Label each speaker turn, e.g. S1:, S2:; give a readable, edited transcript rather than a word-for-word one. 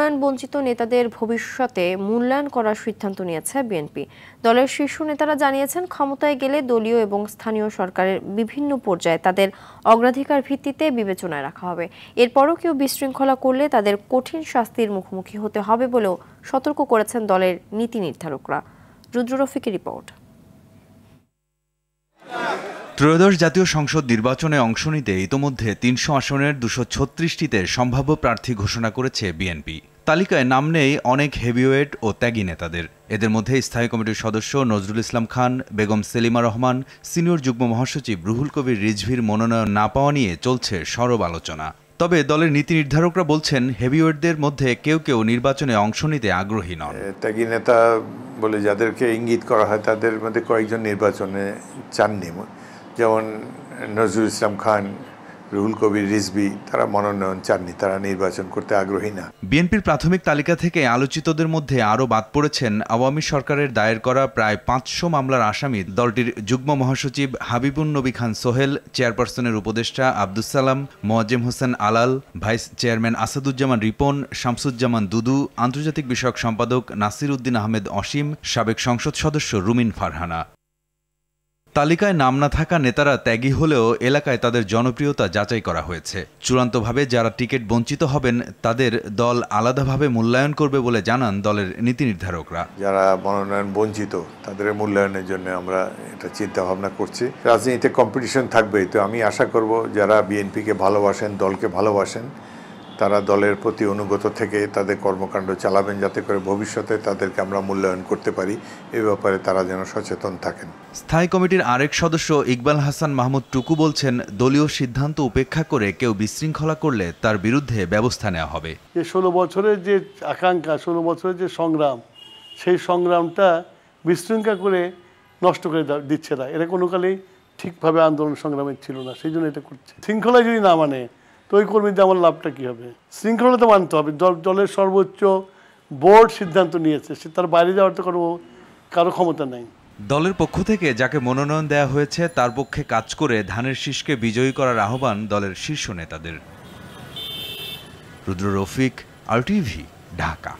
S1: মনোনয়ন বঞ্চিত নেতাদের ভবিষ্যতে মূল্যায়ন করার সিদ্ধান্ত নিয়েছে বিএনপি। দলের শীর্ষ নেতারা জানিয়েছেন, ক্ষমতায় গেলে দলীয় এবং স্থানীয় সরকারের বিভিন্ন পর্যায়ে তাদের অগ্রাধিকার ভিত্তিতে বিবেচনায় রাখা হবে। এরপরও কেউ বিশৃঙ্খলা করলে তাদের কঠিন শাস্তির মুখোমুখি হতে হবে বলেও সতর্ক করেছেন দলের নীতি নির্ধারকরা। রুদ্র রফিকের রিপোর্ট।
S2: ত্রয়োদশ জাতীয় সংসদ নির্বাচনে অংশ নিতে ইতোমধ্যে ৩০০ আসনের ২৩৬টিতে সম্ভাব্য প্রার্থী ঘোষণা করেছে বিএনপি। তালিকায় নাম নেই অনেক হেভিওয়েট ও ত্যাগী নেতাদের। এদের মধ্যে স্থায়ী কমিটির সদস্য নজরুল ইসলাম খান, বেগম সেলিমা রহমান, সিনিয়র যুগ্ম মহাসচিব রুহুল কবির রিজভির মনোনয়ন না পাওয়া নিয়ে চলছে সরব আলোচনা। তবে দলের নীতি নির্ধারকরা বলছেন, হেভিওয়েটদের মধ্যে কেউ কেউ নির্বাচনে অংশ নিতে আগ্রহী নন।
S3: ত্যাগী নেতা বলে যাদেরকে ইঙ্গিত করা হয় তাদের মধ্যে কয়েকজন নির্বাচনে চাননি, যেমন নজরুল ইসলাম খান, রুহুল কবির রিজভী, তারা মনোনয়ন চাননি, তারা নির্বাচন করতে আগ্রহী না।
S2: বিএনপির প্রাথমিক তালিকা থেকে আলোচিতদের মধ্যে আরও বাদ পড়েছেন আওয়ামী সরকারের দায়ের করা প্রায় ৫০০ মামলার আসামি দলটির যুগ্ম মহাসচিব হাবিবুন নবী খান সোহেল, চেয়ারপারসনের উপদেষ্টা আব্দুস সালাম, মোয়াজ্জেম হোসেন আলাল, ভাইস চেয়ারম্যান আসাদুজ্জামান রিপন, শামসুজ্জামান দুদু, আন্তর্জাতিক বিষয়ক সম্পাদক নাসির উদ্দিন আহমেদ অসীম, সাবেক সংসদ সদস্য রুমিন ফারহানা। তালিকায় নাম না থাকা নেতারা ত্যাগী হলেও এলাকায় তাদের জনপ্রিয়তা যাচাই করা হয়েছে। চূড়ান্তভাবে যারা টিকিট বঞ্চিত হবেন তাদের দল আলাদাভাবে মূল্যায়ন করবে বলে জানান দলের নীতি নির্ধারকরা।
S3: যারা মনোনয়ন বঞ্চিত তাদের মূল্যায়নের জন্য আমরা এটা চিন্তা ভাবনা করছি। রাজনীতিতে কম্পিটিশন থাকবেই, তো আমি আশা করব যারা বিএনপিকে ভালোবাসেন, দলকে ভালোবাসেন, তারা দলের প্রতি অনুগত থেকে তাদের কর্মকাণ্ড চালাবেন, যাতে করে ভবিষ্যতে তাদেরকে আমরা মূল্যায়ন করতে পারি। এ ব্যাপারে তারা যেন সচেতন থাকেন।
S2: স্থায়ী কমিটির আরেক সদস্য ইকবাল হাসান মাহমুদ টুকু বলছেন, দলীয় সিদ্ধান্ত উপেক্ষা করে কেউ বিশৃঙ্খলা করলে তার বিরুদ্ধে ব্যবস্থা নেওয়া হবে।
S4: 16 বছরের যে আকাঙ্ক্ষা, 16 বছরের যে সংগ্রাম, সেই সংগ্রামটা বিশৃঙ্খলা করে নষ্ট করে দিচ্ছে না। এরা কোনো কালেই ঠিকভাবে আন্দোলন সংগ্রামে ছিল না, সেই জন্য এটা করছে। শৃঙ্খলা যদি না মানে তো ওই কর্মীদের আমার লাভটা কী হবে? শৃঙ্খলা তো মানতে হবে। দলের সর্বোচ্চ বোর্ড সিদ্ধান্ত নিয়েছে, সে তার বাইরে যাওয়ার তো কারো ক্ষমতা নেই।
S2: দলের পক্ষ থেকে যাকে মনোনয়ন দেওয়া হয়েছে তার পক্ষে কাজ করে ধানের শীষকে বিজয়ী করার আহ্বান দলের শীর্ষ নেতাদের। রুদ্র রফিক, RTV, ঢাকা।